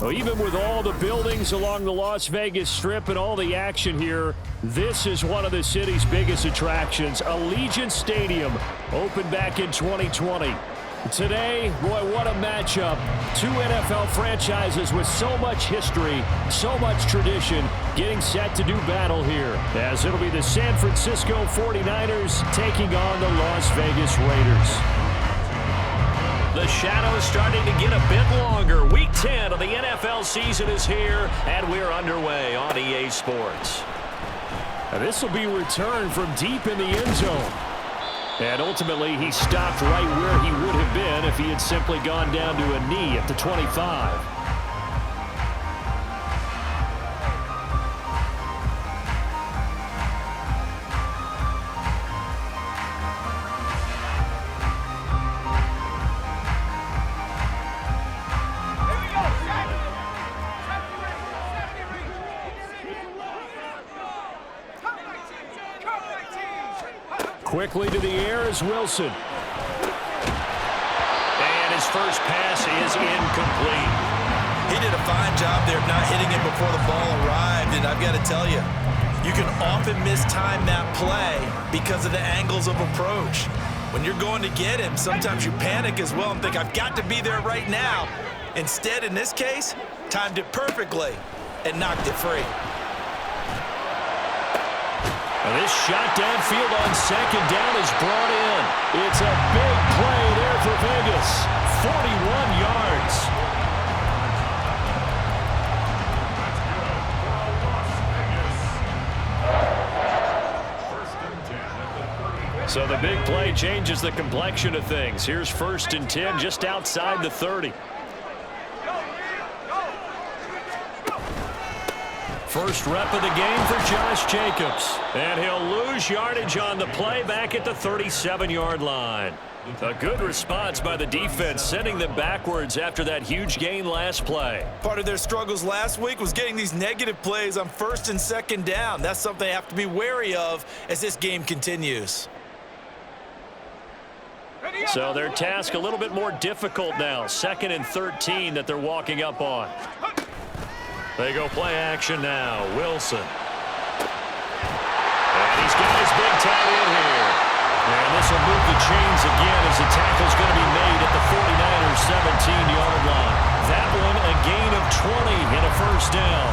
Well, even with all the buildings along the Las Vegas Strip and all the action here, this is one of the city's biggest attractions. Allegiant Stadium opened back in 2020. Today, boy, what a matchup. Two NFL franchises with so much history, so much tradition, getting set to do battle here, as it'll be the San Francisco 49ers taking on the Las Vegas Raiders. The shadow is starting to get a bit longer. Week 10 of the NFL season is here, and we're underway on EA Sports. Now, this will be returned from deep in the end zone. And ultimately, he stopped right where he would have been if he had simply gone down to a knee at the 25. Quickly to the air is Wilson. And his first pass is incomplete. He did a fine job there of not hitting it before the ball arrived, and I've got to tell you, you can often mistime that play because of the angles of approach. When you're going to get him, sometimes you panic as well and think, I've got to be there right now. Instead, in this case, timed it perfectly and knocked it free. This shot downfield on second down is brought in. It's a big play there for Vegas. 41 yards. So the big play changes the complexion of things. Here's 1st and 10 just outside the 30. First rep of the game for Josh Jacobs. And he'll lose yardage on the play back at the 37-yard line. A good response by the defense, sending them backwards after that huge gain last play. Part of their struggles last week was getting these negative plays on 1st and 2nd down. That's something they have to be wary of as this game continues. So their task a little bit more difficult now. 2nd and 13 that they're walking up on. They go play action now. Wilson. And he's got his big tight end here. And this will move the chains again as the tackle's going to be made at the 49ers 17-yard line. That one a gain of 20 and a first down.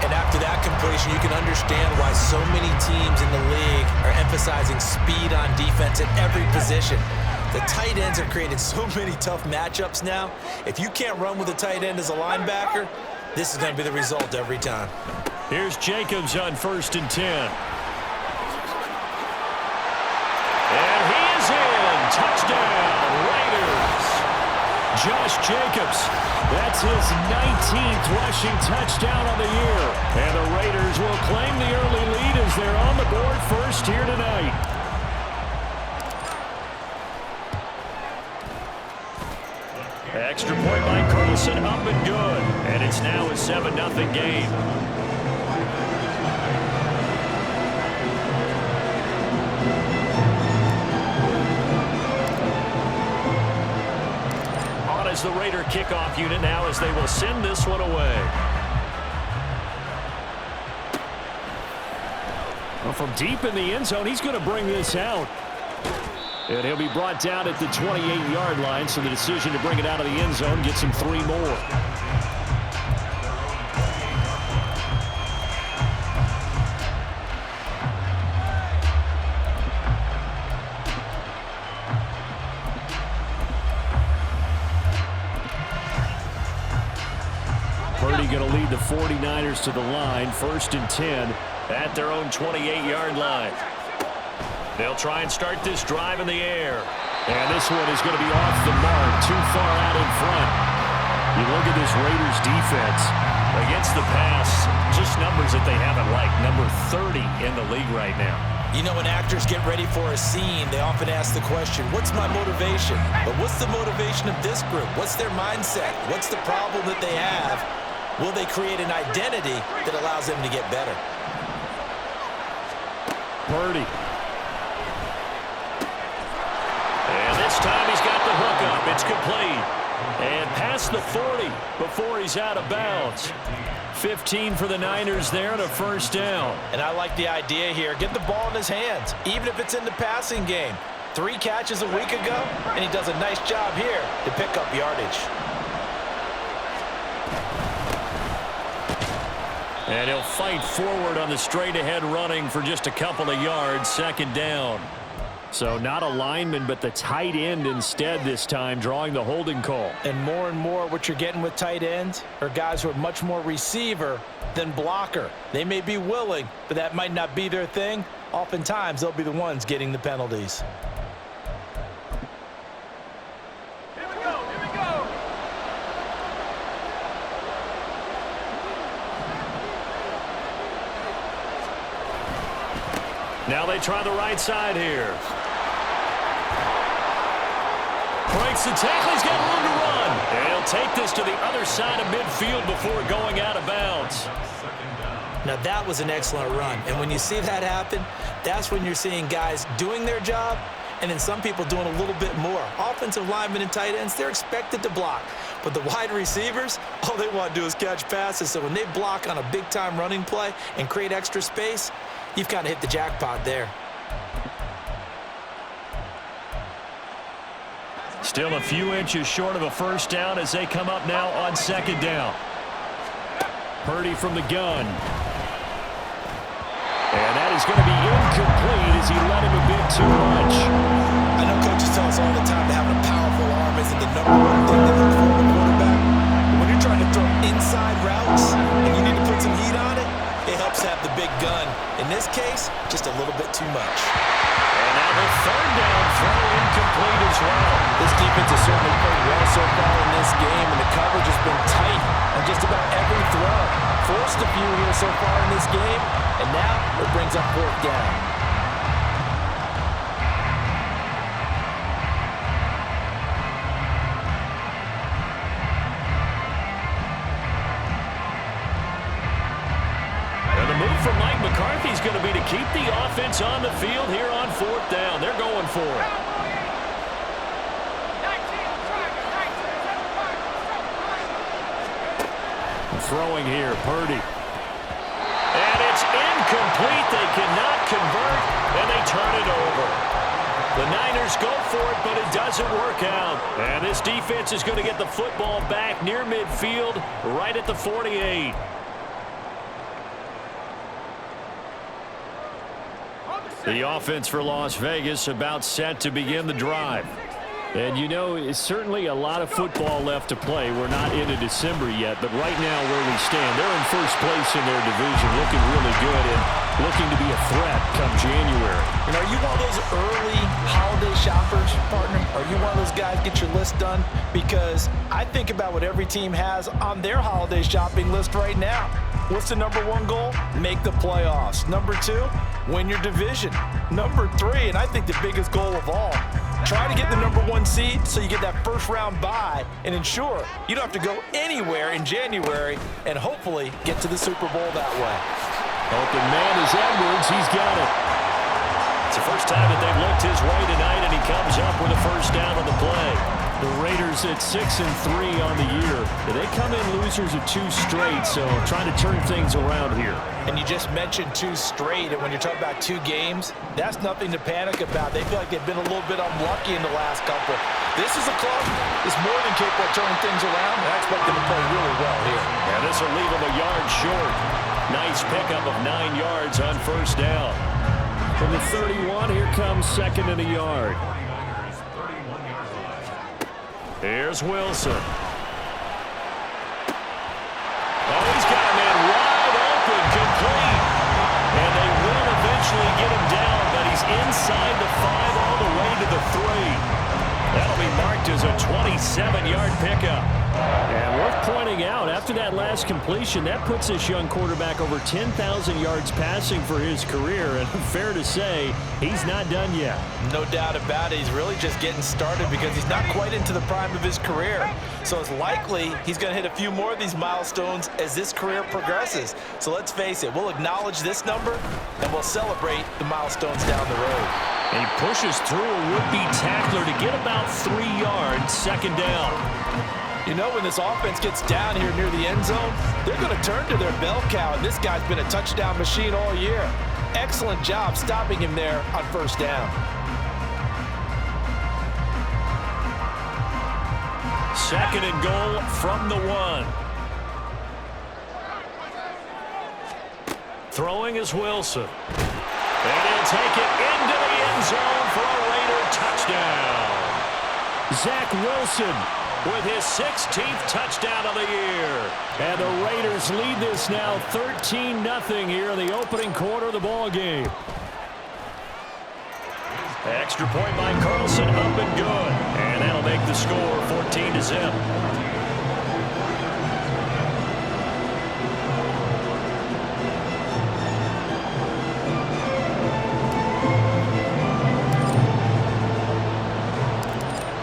And after that completion, you can understand why so many teams in the league are emphasizing speed on defense at every position. The tight ends are creating so many tough matchups now. If you can't run with a tight end as a linebacker, this is going to be the result every time. Here's Jacobs on 1st and 10. And he is in. Touchdown, Raiders. Josh Jacobs. That's his 19th rushing touchdown on the year. And the Raiders will claim the early lead as they're on the board first here tonight. Extra point by Carlson, up and good. And it's now a 7-0 game. On is the Raider kickoff unit now as they will send this one away. Well, from deep in the end zone, he's going to bring this out. And he'll be brought down at the 28-yard line, so the decision to bring it out of the end zone gets him 3 more. Purdy going to lead the 49ers to the line, 1st and 10 at their own 28-yard line. They'll try and start this drive in the air. And this one is going to be off the mark, too far out in front. You look at this Raiders defense. Against the pass, just numbers that they haven't liked. Number 30 in the league right now. You know, when actors get ready for a scene, they often ask the question, what's my motivation? But what's the motivation of this group? What's their mindset? What's the problem that they have? Will they create an identity that allows them to get better? Purdy. And this time he's got the hook up. It's complete. And pass past the 40 before he's out of bounds. 15 for the Niners there and a first down. And I like the idea here. Get the ball in his hands, even if it's in the passing game. 3 catches a week ago, and he does a nice job here to pick up yardage. And he'll fight forward on the straight-ahead running for just a couple of yards, second down. So not a lineman, but the tight end instead this time, drawing the holding call. And more what you're getting with tight ends are guys who are much more receiver than blocker. They may be willing, but that might not be their thing. Oftentimes, they'll be the ones getting the penalties. Here we go. Now they try the right side here. Breaks the tackle. He's got room to run. And he'll take this to the other side of midfield before going out of bounds. Now, that was an excellent run. And when you see that happen, that's when you're seeing guys doing their job and then some people doing a little bit more. Offensive linemen and tight ends, they're expected to block. But the wide receivers, all they want to do is catch passes. So when they block on a big-time running play and create extra space, you've kind of hit the jackpot there. Still a few inches short of a first down as they come up now on second down. Purdy from the gun. And that is going to be incomplete as he let him a bit too much. I know coaches tell us all the time that having a powerful arm isn't the number one thing they look for in a quarterback. But when you're trying to throw inside routes and you need to put some heat on it, it helps have the big gun. In this case, just a little bit too much. And now the third down throw incomplete as well. This defense has certainly played well so far in this game, and the coverage has been tight on just about every throw. Forced a few here so far in this game, and now it brings up fourth down. And the move from Mike McCarthy is going to be to keep the offense on the field here on fourth down. They're going for it. Throwing here, Purdy. And it's incomplete. They cannot convert, and they turn it over. The Niners go for it, but it doesn't work out. And this defense is going to get the football back near midfield, right at the 48. The offense for Las Vegas about set to begin the drive. And, you know, it's certainly a lot of football left to play. We're not into December yet, but right now where we stand, they're in first place in their division, looking really good and looking to be a threat come January. And are you one of those early holiday shoppers, partner? Are you one of those guys get your list done? Because I think about what every team has on their holiday shopping list right now. What's the number one goal? Make the playoffs. Number 2, win your division. Number 3, and I think the biggest goal of all, try to get the number 1 seed so you get that first round bye and ensure you don't have to go anywhere in January and hopefully get to the Super Bowl that way. Open man is Edwards. He's got it. It's the first time that they've looked his way tonight, and he comes up with a first down on the play. The Raiders at 6-3 on the year. They come in losers of 2 straight, so trying to turn things around here. And you just mentioned 2 straight, and when you're talking about 2 games, that's nothing to panic about. They feel like they've been a little bit unlucky in the last couple. This is a club that's more than capable of turning things around, and I expect them to play really well here. And this will leave them a yard short. Nice pickup of 9 yards on first down. From the 31, here comes second and a yard. Here's Wilson. Oh, he's got a man wide open, complete. And they will eventually get him down, but he's inside the 5 all the way to the 3. That'll be marked as a 27-yard pickup. And worth pointing out, after that last completion, that puts this young quarterback over 10,000 yards passing for his career. And fair to say, he's not done yet. No doubt about it. He's really just getting started because he's not quite into the prime of his career. So it's likely he's going to hit a few more of these milestones as this career progresses. So let's face it, we'll acknowledge this number and we'll celebrate the milestones down the road. And he pushes through a would-be tackler to get about 3 yards, second down. You know, when this offense gets down here near the end zone, they're going to turn to their bell cow, and this guy's been a touchdown machine all year. Excellent job stopping him there on first down. Second and goal from the 1. Throwing is Wilson. And he'll take it into the end zone for a Raider touchdown. Zach Wilson with his 16th touchdown of the year. And the Raiders lead this now 13-0 here in the opening quarter of the ball game. Extra point by Carlson, up and good. And that'll make the score 14-0.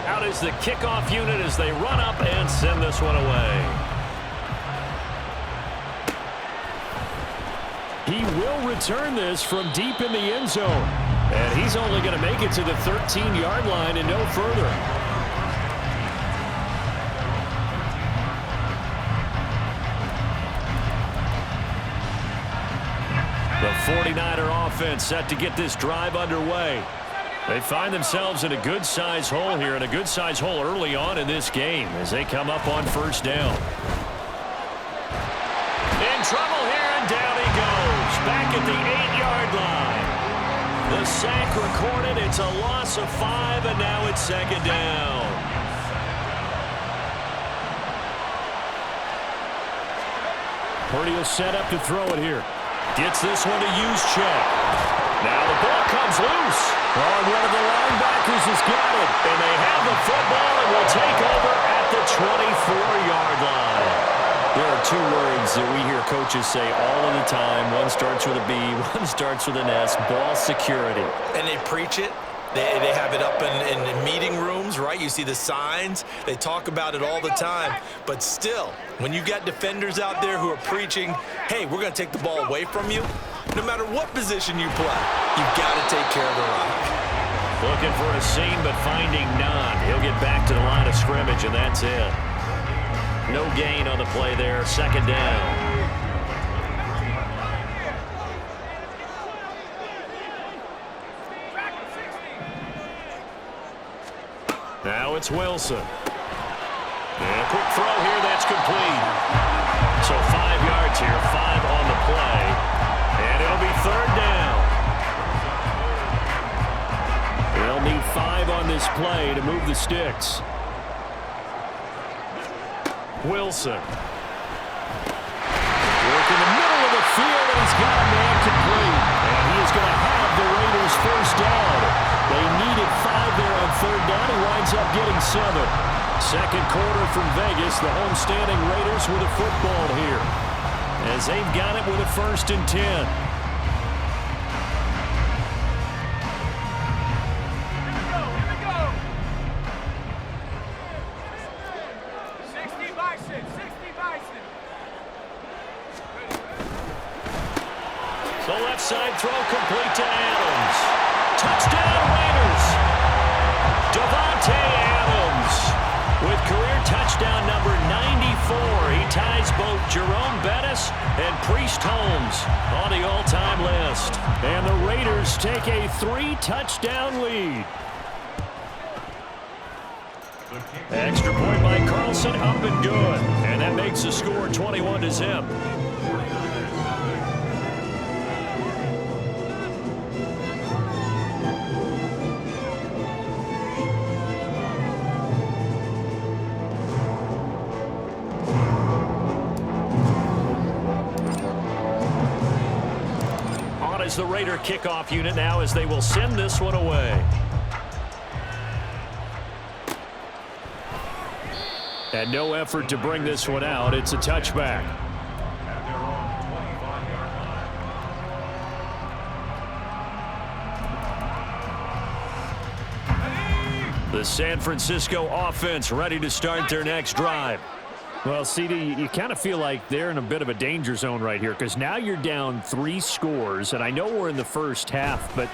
Out is the kickoff unit as they run up and send this one away. He will return this from deep in the end zone. And he's only going to make it to the 13-yard line and no further. The 49er offense set to get this drive underway. They find themselves in a good-sized hole here, and a good-sized hole early on in this game as they come up on first down. In trouble here, and down he goes. Back at the 8-yard line. The sack recorded. It's a loss of 5, and now it's second down. Purdy will set up to throw it here. Gets this one to Juszczyk. Now the ball comes loose. Oh, one of the linebackers has got it. And they have the football and will take over at the 24-yard line. There are two words that we hear coaches say all of the time. One starts with a B, one starts with an S, ball security. And they preach it. They have it up in meeting rooms, right? You see the signs. They talk about it all the time. But still, when you got defenders out there who are preaching, hey, we're going to take the ball away from you, no matter what position you play, you've got to take care of the rock. Looking for a seam, but finding none. He'll get back to the line of scrimmage, and that's it. No gain on the play there. Second down. Now it's Wilson. And a quick throw here. That's complete. So 5 yards here. 5 on the play. And it'll be third down. They'll need 5 on this play to move the sticks. Wilson. Work in the middle of the field, and he's got a man complete. And he is going to have the Raiders first down. They needed 5 there on third down. He winds up getting 7. Second quarter from Vegas. The homestanding Raiders with a football here, as they've got it with a 1st and 10. So left side throw complete to Adams. Touchdown Raiders. Davante Adams with career touchdown number 94. He ties both Jerome Bettis and Priest Holmes on the all-time list. And the Raiders take a 3-touchdown lead. Extra point by Carlson, up and good. And that makes the score 21-0. On is the Raider kickoff unit now as they will send this one away. And no effort to bring this one out. It's a touchback. The San Francisco offense ready to start their next drive. Well, CD, you kind of feel like they're in a bit of a danger zone right here, because now you're down 3 scores, and I know we're in the first half, but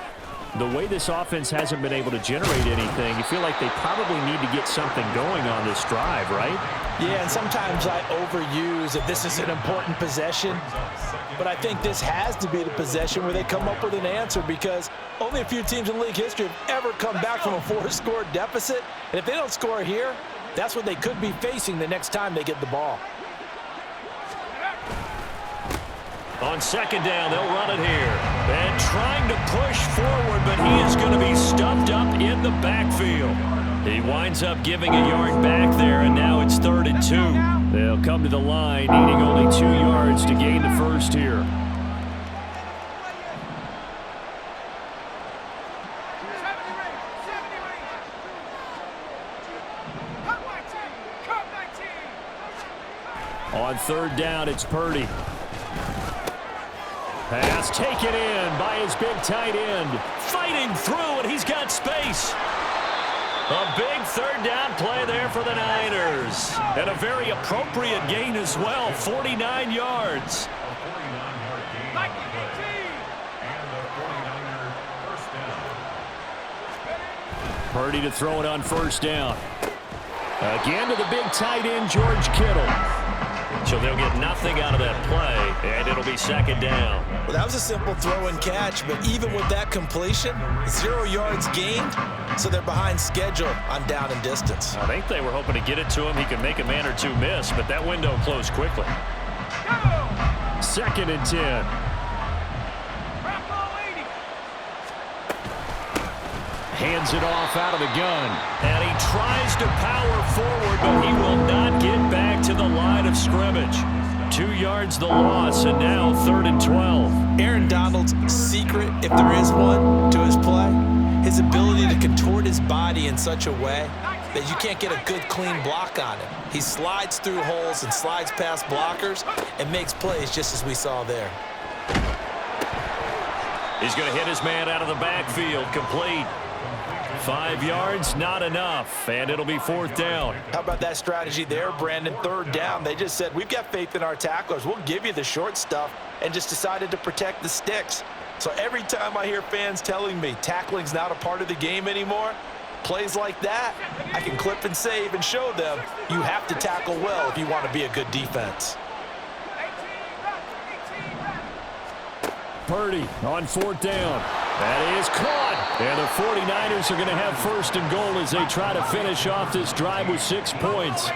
the way this offense hasn't been able to generate anything, you feel like they probably need to get something going on this drive, right? Yeah, and sometimes I overuse that this is an important possession, but I think this has to be the possession where they come up with an answer, because only a few teams in league history have ever come back from a 4-score deficit, and if they don't score here, that's what they could be facing the next time they get the ball. On second down, they'll run it here. And trying to push forward, but he is going to be stuffed up in the backfield. He winds up giving a yard back there, and now it's 3rd and 2. They'll come to the line, needing only 2 yards to gain the first here. On 3rd down, it's Purdy. Pass taken in by his big tight end. Fighting through, and he's got space. A big 3rd down play there for the Niners. And a very appropriate gain as well, 49 yards. Purdy to throw it on 1st down. Again to the big tight end, George Kittle. So they'll get nothing out of that play, and it'll be 2nd down. Well, that was a simple throw and catch, but even with that completion, 0 yards gained, so they're behind schedule on down and distance. I think they were hoping to get it to him. He could make a man or two miss, but that window closed quickly. 2nd and 10. Hands it off out of the gun. And he tries to power forward, but he will not get back to the line of scrimmage. 2 yards the loss, and now 3rd and 12. Aaron Donald's secret, if there is one, to his play, his ability to contort his body in such a way that you can't get a good, clean block on him. He slides through holes and slides past blockers and makes plays just as we saw there. He's going to hit his man out of the backfield, complete. 5 yards, not enough, and it'll be 4th down. How about that strategy there, Brandon? 3rd down. They just said, we've got faith in our tacklers. We'll give you the short stuff, and just decided to protect the sticks. So every time I hear fans telling me tackling's not a part of the game anymore, plays like that, I can clip and save and show them you have to tackle well if you want to be a good defense. Purdy on 4th down. That is caught. And the 49ers are going to have 1st and goal as they try to finish off this drive with 6 points.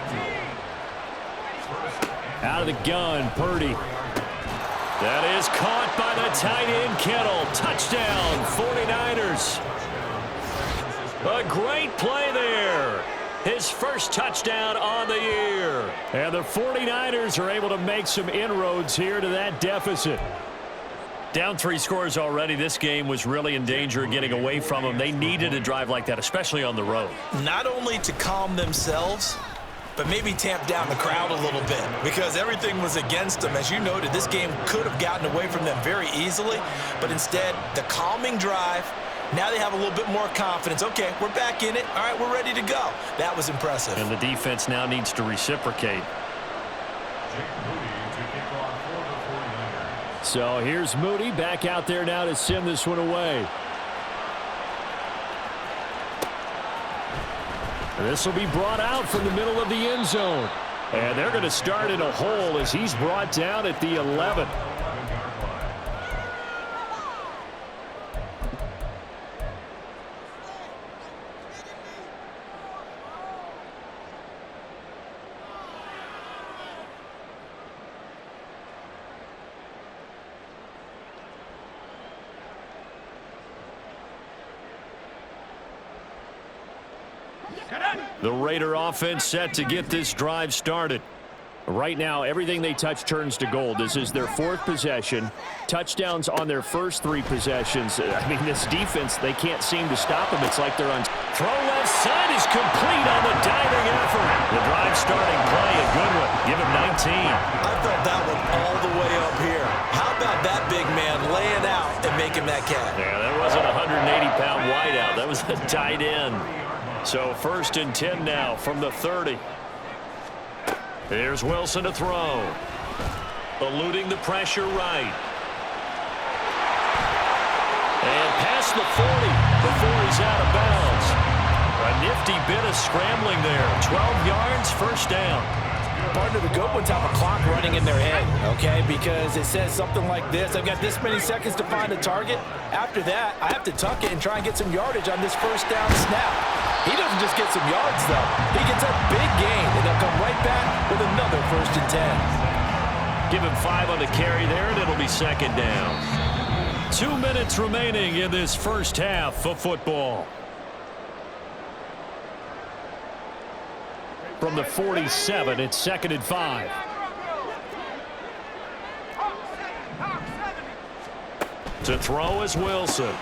Out of the gun, Purdy. That is caught by the tight end, Kittle. Touchdown, 49ers. A great play there. His first touchdown on the year. And the 49ers are able to make some inroads here to that deficit. Down 3 scores already. This game was really in danger of getting away from them. They needed a drive like that, especially on the road. Not only to calm themselves, but maybe tamp down the crowd a little bit, because everything was against them. As you noted, this game could have gotten away from them very easily, but instead, the calming drive, now they have a little bit more confidence. Okay, we're back in it. All right, we're ready to go. That was impressive. And the defense now needs to reciprocate. So here's Moody back out there now to send this one away. This will be brought out from the middle of the end zone. And they're going to start in a hole as he's brought down at the 11. The Raider offense set to get this drive started. Right now, everything they touch turns to gold. This is their 4th possession. Touchdowns on their first 3 possessions. I mean, this defense, they can't seem to stop them. It's like they're on. Throw left side is complete on the diving effort. The drive starting play, a good one. Give him 19. I felt that one all the way up here. How about that big man laying out and making that catch? Yeah, that wasn't a 180-pound wideout. That was a tight end. So 1st and 10 now from the 30. Here's Wilson to throw. Eluding the pressure right. And past the 40 before he's out of bounds. A nifty bit of scrambling there. 12 yards, first down. Partner, the good ones have a clock running in their head, okay? Because it says something like this: I've got this many seconds to find a target. After that, I have to tuck it and try and get some yardage on this first down snap. He doesn't just get some yards, though. He gets a big gain, and they'll come right back with another 1st and 10. Give him 5 on the carry there, and it'll be second down. 2 minutes remaining in this first half of football. From the 47, it's 2nd and 5. To throw is Wilson.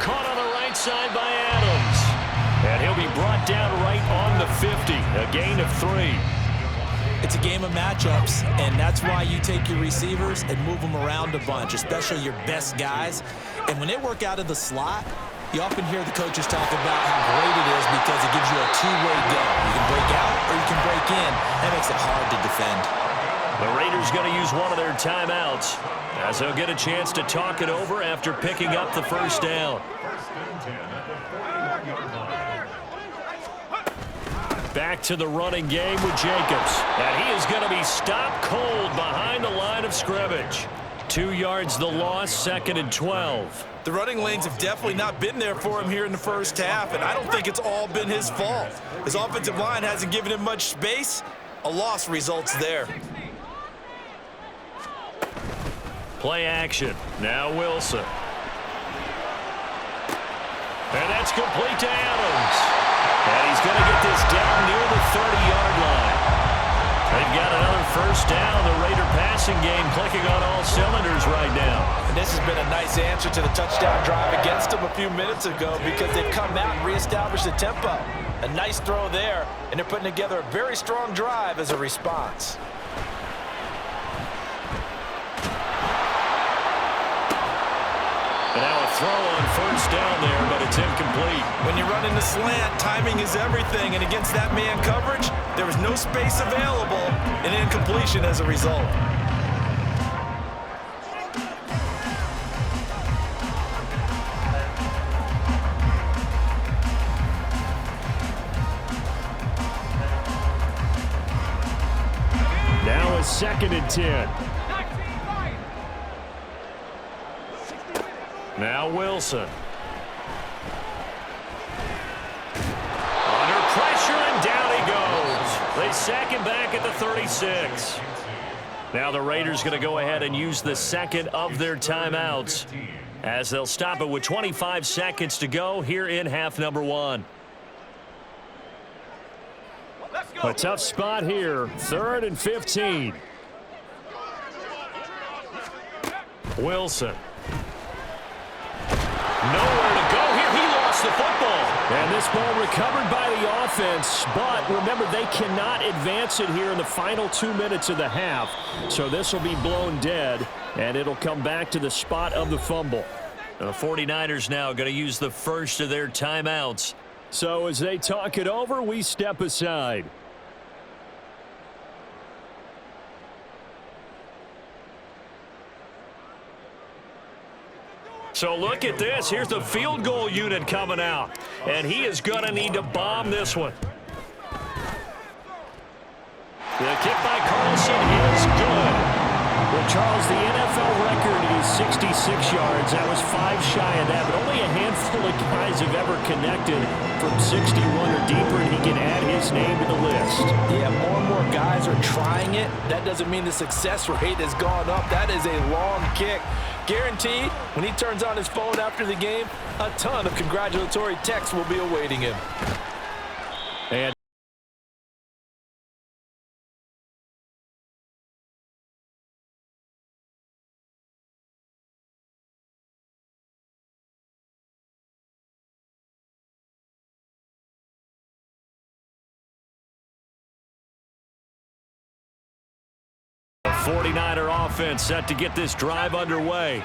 Caught on the right side by Adams. And he'll be brought down right on the 50. A gain of 3. It's a game of matchups, and that's why you take your receivers and move them around a bunch, especially your best guys. And when they work out of the slot, you often hear the coaches talk about how great it is because it gives you a two-way go. You can break out or you can break in. That makes it hard to defend. The Raiders going to use one of their timeouts as they'll get a chance to talk it over after picking up the first down. Back to the running game with Jacobs. And he is going to be stopped cold behind the line of scrimmage. 2 yards the loss, 2nd and 12. The running lanes have definitely not been there for him here in the first half, and I don't think it's all been his fault. His offensive line hasn't given him much space. A loss results there. Play action. Now Wilson. And that's complete to Adams. And he's going to get this down near the 30-yard line. They've got another first down. The Raider passing game clicking on all cylinders right now. And this has been a nice answer to the touchdown drive against them a few minutes ago because they've come out and reestablished the tempo. A nice throw there, and they're putting together a very strong drive as a response. And now a throw on first down there, but it's incomplete. When you're running the slant, timing is everything, and against that man coverage, there was no space available, and incompletion as a result. Now a 2nd and 10. Now Wilson. Under pressure, and down he goes. They sack him back at the 36. Now the Raiders going to go ahead and use the second of their timeouts as they'll stop it with 25 seconds to go here in half number 1. A tough spot here. 3rd and 15. Wilson. Nowhere to go here. He lost the football. And this ball recovered by the offense, but remember, they cannot advance it here in the final 2 minutes of the half. So this will be blown dead, and it'll come back to the spot of the fumble. The 49ers now going to use the first of their timeouts. So as they talk it over, we step aside. So look at this. Here's the field goal unit coming out. And he is going to need to bomb this one. The kick by Carlson is good. Well, Charles, the NFL record is 66 yards. That was 5 shy of that, but only a handful of guys have ever connected from 61 or deeper, and he can add his name to the list. Yeah, more and more guys are trying it. That doesn't mean the success rate has gone up. That is a long kick. Guaranteed, when he turns on his phone after the game, a ton of congratulatory texts will be awaiting him. And the 49er offense set to get this drive underway.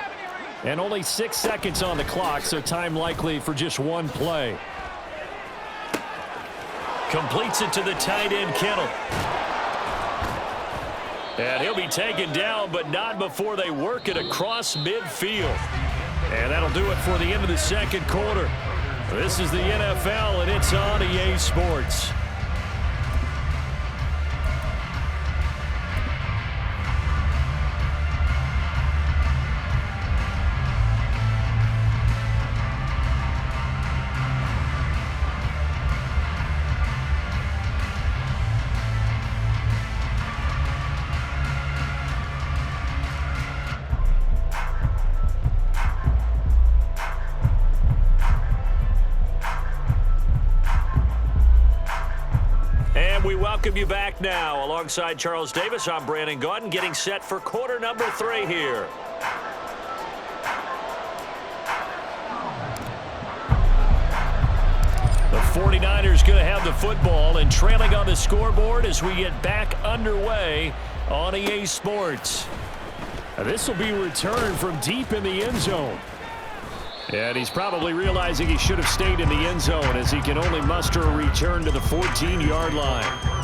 And only 6 seconds on the clock, so time likely for just one play. Completes it to the tight end, Kittle. And he'll be taken down, but not before they work it across midfield. And that'll do it for the end of the second quarter. This is the NFL, and it's on EA Sports. We welcome you back now. Alongside Charles Davis, I'm Brandon Gaudin, getting set for quarter number 3 here. The 49ers going to have the football and trailing on the scoreboard as we get back underway on EA Sports. This will be returned from deep in the end zone. And he's probably realizing he should have stayed in the end zone as he can only muster a return to the 14-yard line.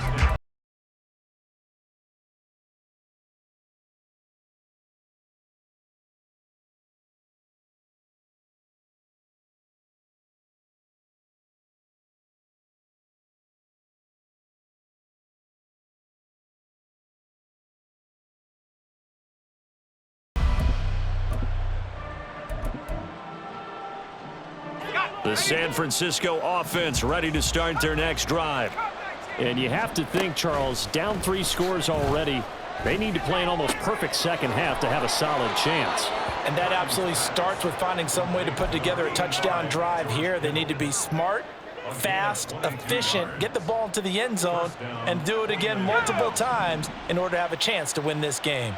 The San Francisco offense ready to start their next drive. And you have to think, Charles, down 3 scores already. They need to play an almost perfect second half to have a solid chance. And that absolutely starts with finding some way to put together a touchdown drive here. They need to be smart, fast, efficient, get the ball into the end zone, and do it again multiple times in order to have a chance to win this game.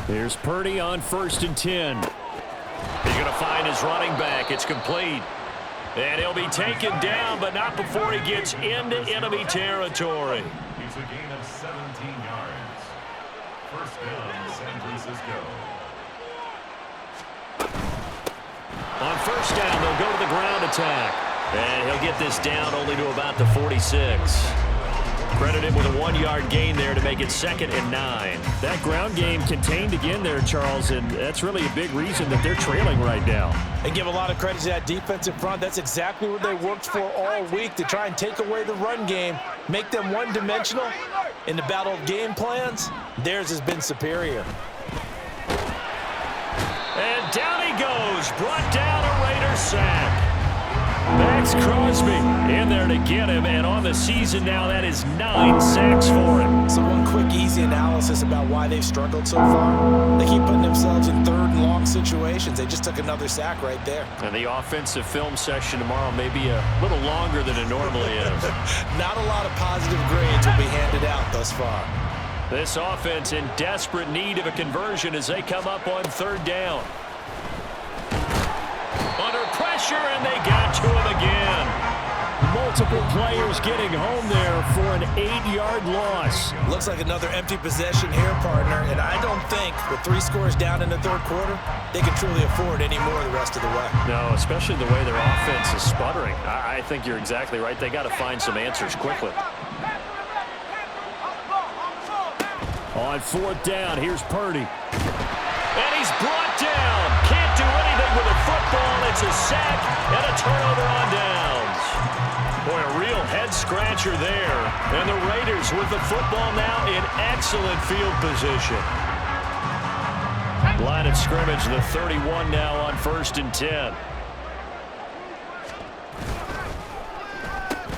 Here's Purdy on 1st and 10. He's going to find his running back. It's complete. And he'll be taken down, but not before he gets into enemy territory. It's a gain of 17 yards. First down, San Francisco. On 1st down, they'll go to the ground attack. And he'll get this down only to about the 46. Credit him with a 1-yard gain there to make it 2nd and 9. That ground game contained again there, Charles, and that's really a big reason that they're trailing right now. They give a lot of credit to that defensive front. That's exactly what they worked for all week, to try and take away the run game, make them one-dimensional. In the battle of game plans, theirs has been superior. And down he goes, brought down a Raider sack. Max Crosby in there to get him, and on the season now, that is 9 sacks for him. So one quick, easy analysis about why they've struggled so far. They keep putting themselves in 3rd and long situations. They just took another sack right there. And the offensive film session tomorrow may be a little longer than it normally is. Not a lot of positive grades will be handed out thus far. This offense in desperate need of a conversion as they come up on 3rd down. Under pressure, and they got to him again. Multiple players getting home there for an 8-yard loss. Looks like another empty possession here, partner, and I don't think with 3 scores down in the 3rd quarter, they can truly afford any more the rest of the way. No, especially the way their offense is sputtering. I think you're exactly right. They got to find some answers quickly. On 4th down, here's Purdy. And he's brought down. Can't do anything with a football. It's a sack and a turnover on downs. Boy, a real head-scratcher there. And the Raiders with the football now in excellent field position. Line of scrimmage, the 31 now on 1st and 10.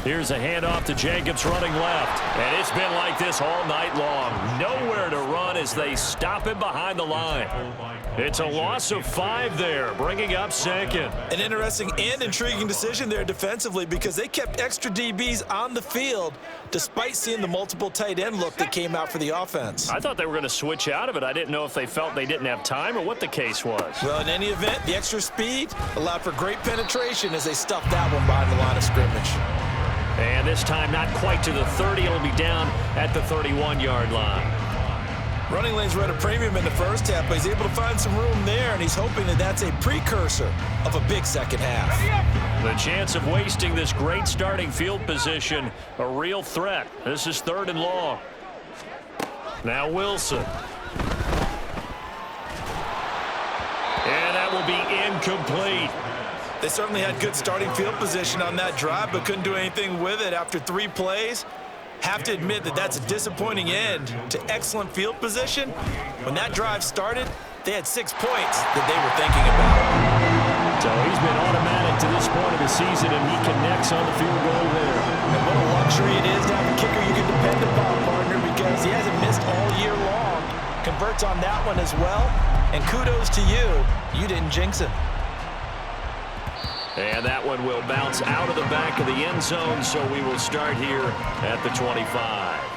Here's a handoff to Jacobs running left. And it's been like this all night long. Nowhere to run as they stop him behind the line. It's a loss of 5 there, bringing up 2nd. An interesting and intriguing decision there defensively, because they kept extra DBs on the field despite seeing the multiple tight end look that came out for the offense. I thought they were going to switch out of it. I didn't know if they felt they didn't have time or what the case was. Well, in any event, the extra speed allowed for great penetration as they stuffed that one behind the line of scrimmage. And this time not quite to the 30. It'll be down at the 31-yard line. Running lanes were at a premium in the first half, but he's able to find some room there, and he's hoping that that's a precursor of a big second half. The chance of wasting this great starting field position, a real threat. This is 3rd and long. Now Wilson. And that will be incomplete. They certainly had good starting field position on that drive, but couldn't do anything with it after 3 plays. Have to admit that that's a disappointing end to excellent field position. When that drive started, they had 6 points that they were thinking about. So he's been automatic to this point of the season, and he connects on the field goal there. And what a luxury it is to have a kicker you can depend upon, partner, because he hasn't missed all year long. Converts on that one as well, and kudos to you. You didn't jinx it. And that one will bounce out of the back of the end zone, so we will start here at the 25.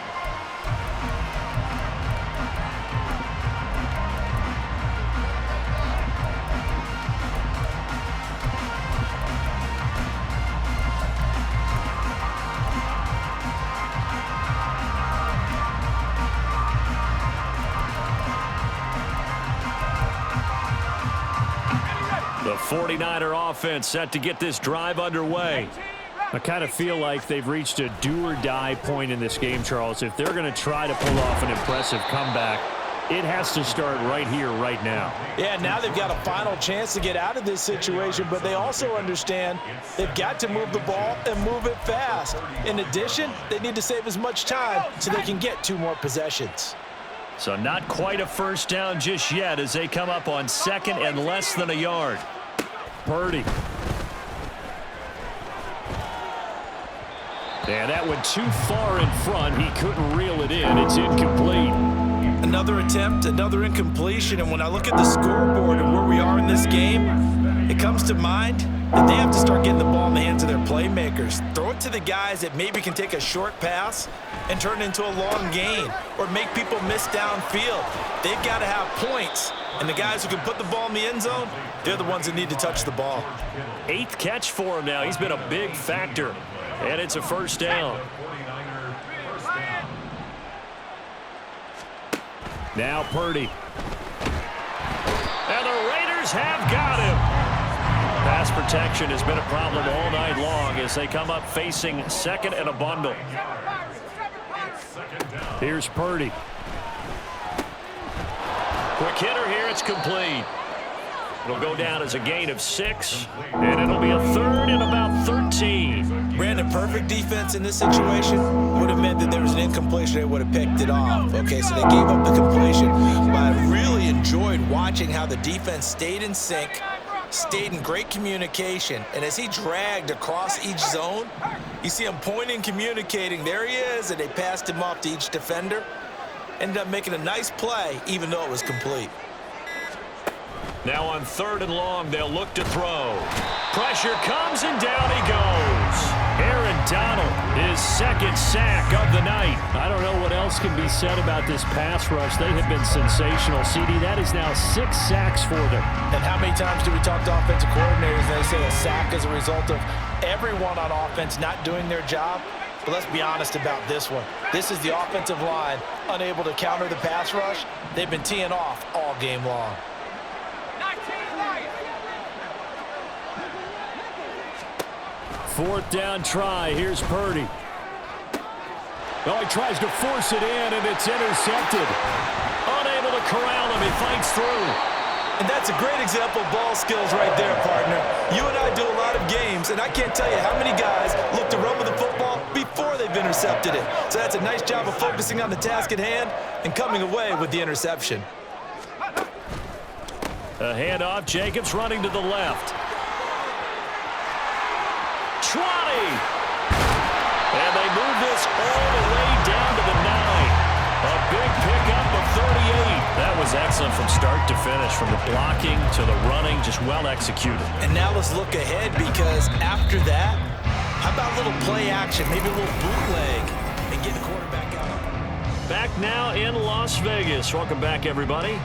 The 49er offense set to get this drive underway. I kind of feel like they've reached a do-or-die point in this game, Charles. If they're going to try to pull off an impressive comeback, it has to start right here, right now. Yeah, now they've got a final chance to get out of this situation, but they also understand they've got to move the ball and move it fast. In addition, they need to save as much time so they can get 2 more possessions. So not quite a first down just yet as they come up on 2nd and less than a yard. Purdy. And that went too far in front. He couldn't reel it in. It's incomplete. Another attempt, another incompletion, and when I look at the scoreboard and where we are in this game, it comes to mind that they have to start getting the ball in the hands of their playmakers. Throw it to the guys that maybe can take a short pass and turn it into a long gain or make people miss downfield. They've got to have points, and the guys who can put the ball in the end zone, they're the ones that need to touch the ball. 8th catch for him now. He's been a big factor, and it's a first down. Now Purdy. And the Raiders have got him. Pass protection has been a problem all night long as they come up facing 2nd and a bundle. Here's Purdy. Quick hitter here, it's complete. It'll go down as a gain of 6, and it'll be a 3rd and about 13. Brandon, perfect defense in this situation would have meant that there was an incompletion. They would have picked it off. Okay, so they gave up the completion. But I really enjoyed watching how the defense stayed in sync, stayed in great communication, and as he dragged across each zone, you see him pointing, communicating. There he is, and they passed him off to each defender. Ended up making a nice play, even though it was complete. Now on 3rd and long, they'll look to throw. Pressure comes, and down he goes. Aaron Donald, his 2nd sack of the night. I don't know what else can be said about this pass rush. They have been sensational. CD, that is now 6 sacks for them. And how many times do we talk to offensive coordinators and they say a sack is a result of everyone on offense not doing their job? But let's be honest about this one. This is the offensive line unable to counter the pass rush. They've been teeing off all game long. 4th down try. Here's Purdy. Oh, he tries to force it in, and it's intercepted. Unable to corral him. He fights through. And that's a great example of ball skills right there, partner. You and I do a lot of games, and I can't tell you how many guys look to run with the football before they've intercepted it. So that's a nice job of focusing on the task at hand and coming away with the interception. A handoff. Jacobs running to the left. 20. And they move this all the way down to the 9. A big pickup of 38. That was excellent from start to finish, from the blocking to the running, just well executed. And now let's look ahead, because after that, how about a little play action, maybe a little bootleg, and get the quarterback out. Back now in Las Vegas. Welcome back, everybody.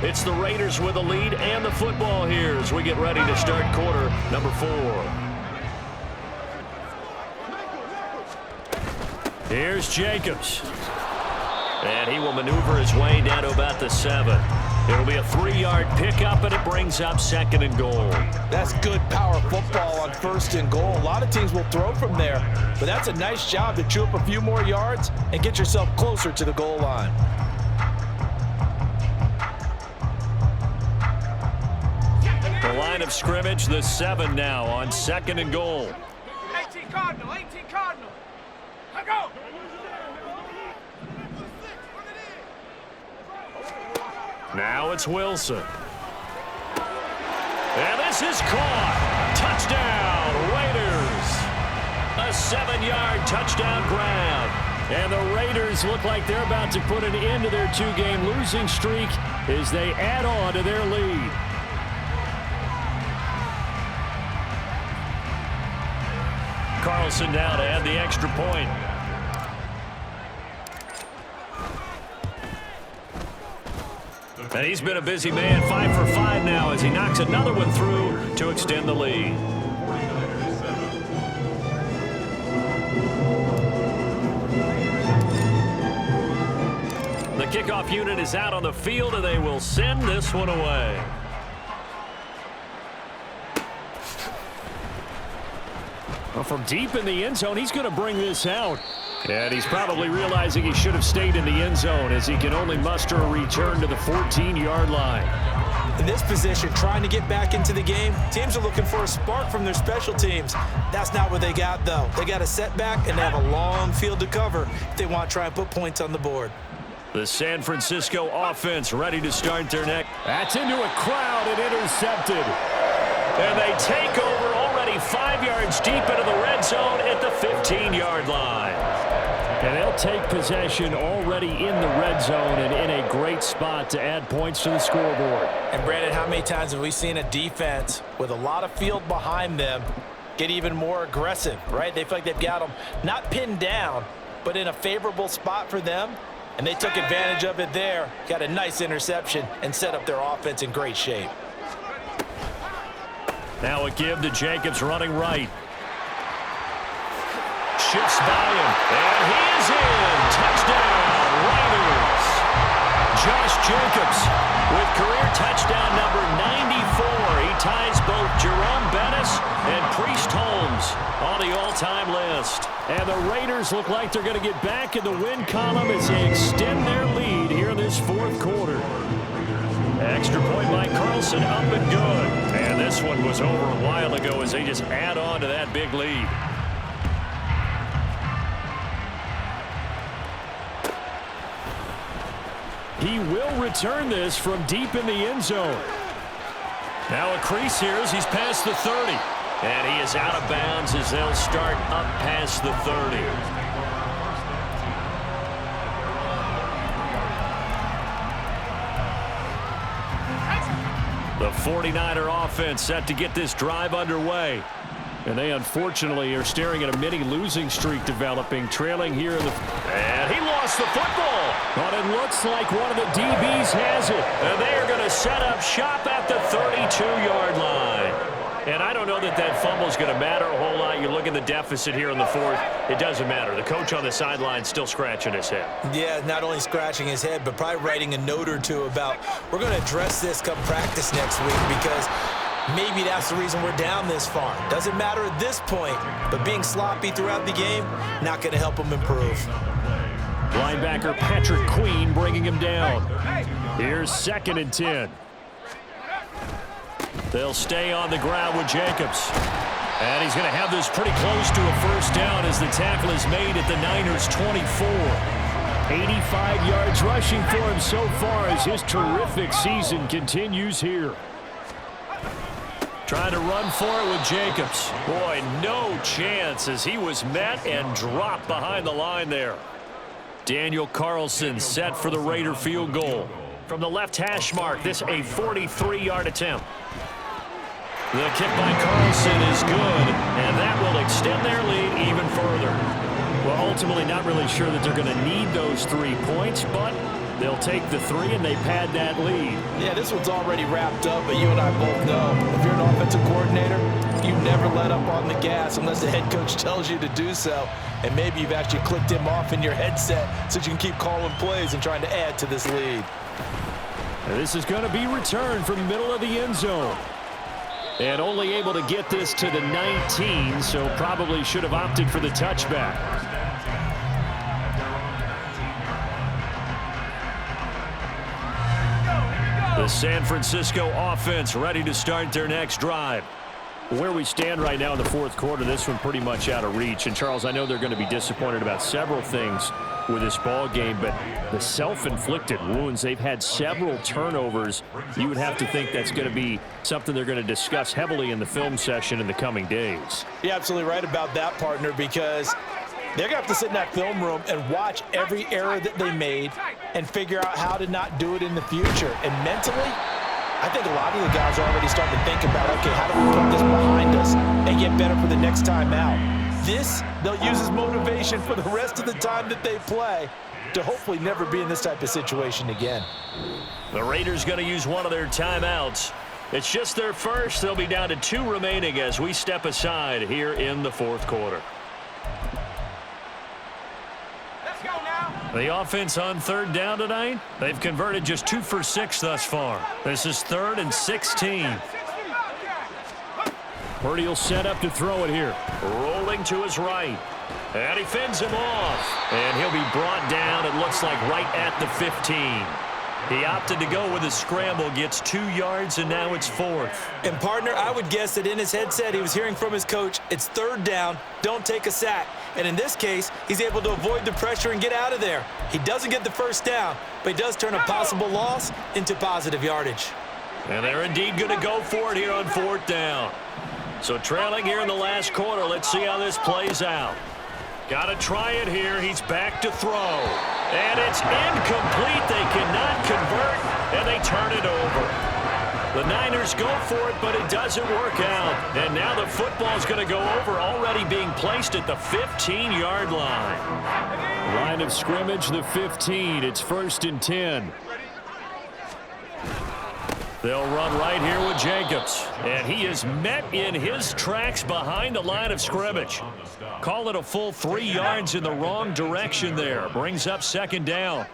It's the Raiders with the lead and the football here as we get ready to start quarter number 4. Here's Jacobs. And he will maneuver his way down to about the 7. It'll be a 3-yard pickup, and it brings up 2nd and goal. That's good power football on 1st and goal. A lot of teams will throw from there, but that's a nice job to chew up a few more yards and get yourself closer to the goal line. of scrimmage, the 7 now on 2nd and goal. 18 Cardinal, 18 Cardinal. Let go. Now it's Wilson. And this is caught. Touchdown, Raiders. A 7-yard touchdown grab. And the Raiders look like they're about to put an end to their 2-game losing streak as they add on to their lead. Carlson now to add the extra point. And he's been a busy man, 5 for 5 now as he knocks another one through to extend the lead. The kickoff unit is out on the field, and they will send this one away. Well, from deep in the end zone, he's going to bring this out. And he's probably realizing he should have stayed in the end zone as he can only muster a return to the 14-yard line. In this position, trying to get back into the game, teams are looking for a spark from their special teams. That's not what they got, though. They got a setback, and they have a long field to cover if they want to try and put points on the board. The San Francisco offense ready to start their next. That's into a crowd and intercepted. And they take over already 5 yards deep into the red zone at the 15-yard line. And they'll take possession already in the red zone and in a great spot to add points to the scoreboard. And Brandon, how many times have we seen a defense with a lot of field behind them get even more aggressive, right? They feel like they've got them not pinned down, but in a favorable spot for them. And they took advantage of it there, got a nice interception, and set up their offense in great shape. Now a give to Jacobs running right. Shifts by him, and he is in. Touchdown, Raiders. Josh Jacobs with career touchdown number 94. He ties both Jerome Bettis and Priest Holmes on the all-time list. And the Raiders look like they're going to get back in the win column as they extend their lead here in this 4th quarter. Extra point by Carlson, up and good. And this one was over a while ago as they just add on to that big lead. He will return this from deep in the end zone. Now a crease here as he's past the 30. And he is out of bounds as they'll start up past the 30. The 49er offense set to get this drive underway. And they unfortunately are staring at a mini losing streak developing, trailing here in the... And he lost the football. But it looks like one of the DBs has it. And they are going to set up shop at the 32-yard line. And I don't know that that fumble is going to matter a whole lot. You look at the deficit here in the 4th. It doesn't matter. The coach on the sideline still scratching his head. Yeah, not only scratching his head, but probably writing a note or two about we're going to address this come practice next week because maybe that's the reason we're down this far. Doesn't matter at this point, but being sloppy throughout the game, not going to help him improve. Linebacker Patrick Queen bringing him down. Here's 2nd and 10. They'll stay on the ground with Jacobs. And he's going to have this pretty close to a first down as the tackle is made at the Niners' 24. 85 yards rushing for him so far as his terrific season continues here. Trying to run for it with Jacobs. Boy, no chance as he was met and dropped behind the line there. Daniel Carlson set for the Raider field goal. From the left hash mark, this a 43-yard attempt. The kick by Carlson is good, and that will extend their lead even further. Well, ultimately not really sure that they're going to need those 3 points, but they'll take the 3 and they pad that lead. Yeah, this one's already wrapped up, but you and I both know if you're an offensive coordinator, you never let up on the gas unless the head coach tells you to do so. And maybe you've actually clicked him off in your headset so you can keep calling plays and trying to add to this lead. And this is going to be returned from the middle of the end zone. And only able to get this to the 19, so probably should have opted for the touchback. The San Francisco offense ready to start their next drive. Where we stand right now in the fourth quarter, this one pretty much out of reach. And, Charles, I know they're going to be disappointed about several things with this ball game, but the self-inflicted wounds, they've had several turnovers. You would have to think that's going to be something they're going to discuss heavily in the film session in the coming days. You're absolutely right about that, partner, because they're going to have to sit in that film room and watch every error that they made and figure out how to not do it in the future. And mentally, I think a lot of the guys are already starting to think about, okay, how do we put this behind us and get better for the next time out? This, they'll use as motivation for the rest of the time that they play to hopefully never be in this type of situation again. The Raiders going to use one of their timeouts. It's just their first. They'll be down to 2 remaining as we step aside here in the fourth quarter. Let's go now. The offense on third down tonight, they've converted just 2 for 6 thus far. This is 3rd and 16. Purdy will set up to throw it here. Rolling to his right. And he fends him off. And he'll be brought down, it looks like, right at the 15. He opted to go with a scramble, gets 2 yards, and now it's 4th. And, partner, I would guess that in his headset he was hearing from his coach, it's 3rd down, don't take a sack. And in this case, he's able to avoid the pressure and get out of there. He doesn't get the first down, but he does turn a possible loss into positive yardage. And they're indeed going to go for it here on 4th down. So trailing here in the last quarter, let's see how this plays out. Got to try it here. He's back to throw. And it's incomplete. They cannot convert, and they turn it over. The Niners go for it, but it doesn't work out. And now the football's going to go over, already being placed at the 15-yard line. Line of scrimmage, the 15. It's 1st and 10. They'll run right here with Jacobs. And he is met in his tracks behind the line of scrimmage. Call it a full 3 yards in the wrong direction there. Brings up 2nd down.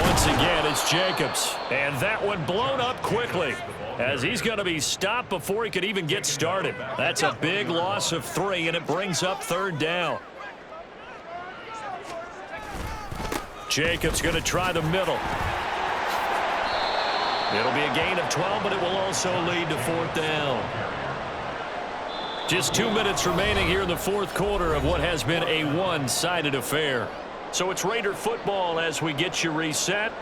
Once again, it's Jacobs. And that one blown up quickly, as he's going to be stopped before he could even get started. That's a big loss of 3, and it brings up 3rd down. Jacobs going to try the middle. It'll be a gain of 12, but it will also lead to 4th down. Just 2 minutes remaining here in the fourth quarter of what has been a one-sided affair. So it's Raider football as we get you reset.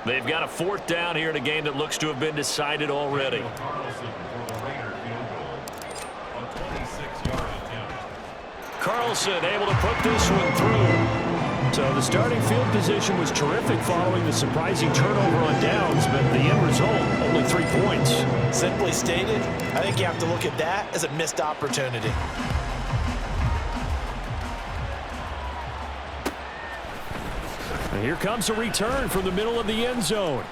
They've got a 4th down here in a game that looks to have been decided already. Carlson able to put this one through. So the starting field position was terrific following the surprising turnover on downs, but the end result, only 3 points. Simply stated, I think you have to look at that as a missed opportunity. And here comes a return from the middle of the end zone.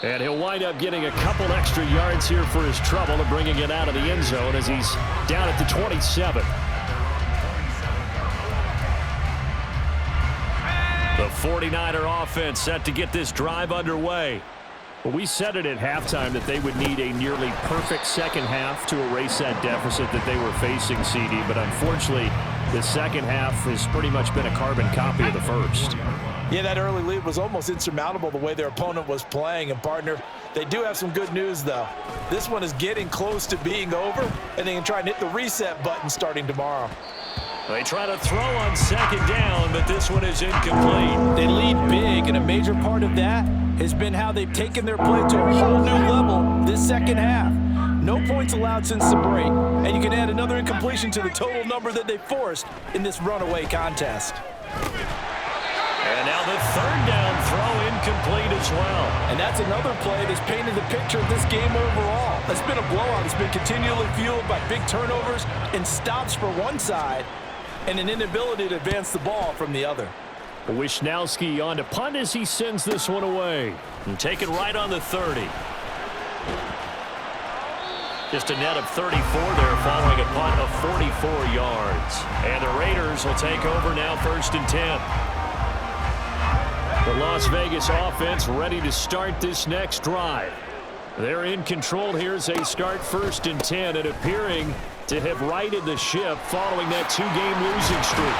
And he'll wind up getting a couple extra yards here for his trouble and bringing it out of the end zone as he's down at the 27. The 49er offense set to get this drive underway. Well, we said it at halftime that they would need a nearly perfect second half to erase that deficit that they were facing, CD. But unfortunately, the second half has pretty much been a carbon copy of the first. Yeah, that early lead was almost insurmountable the way their opponent was playing. And, partner, they do have some good news, though. This one is getting close to being over, and they can try and hit the reset button starting tomorrow. They try to throw on 2nd down, but this one is incomplete. They lead big, and a major part of that has been how they've taken their play to a whole new level this second half. No points allowed since the break, and you can add another incompletion to the total number that they forced in this runaway contest. And now the 3rd down throw incomplete as well. And that's another play that's painted the picture of this game overall. It's been a blowout. It's been continually fueled by big turnovers and stops for one side and an inability to advance the ball from the other. Wisnowski on to punt as he sends this one away. And take it right on the 30. Just a net of 34 there following a punt of 44 yards. And the Raiders will take over now 1st and 10. The Las Vegas offense ready to start this next drive. They're in control here as they start 1st and 10 and appearing to have righted the ship following that 2-game losing streak.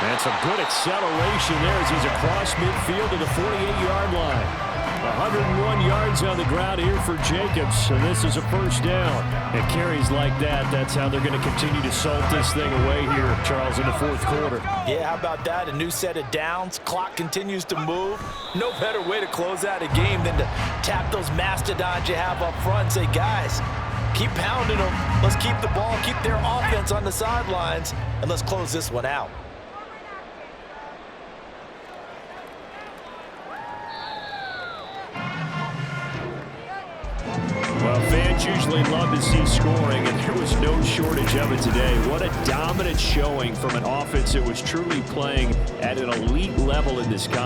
That's a good acceleration there as he's across midfield to the 48-yard line. 101 yards on the ground here for Jacobs, and this is a first down. It carries like that. That's how they're going to continue to salt this thing away here, Charles, in the fourth quarter. Yeah, how about that? A new set of downs. Clock continues to move. No better way to close out a game than to tap those mastodons you have up front and say, guys, keep pounding them. Let's keep the ball, keep their offense on the sidelines, and let's close this one out. Well, fans usually love to see scoring, and there was no shortage of it today. What a dominant showing from an offense that was truly playing at an elite level in this contest.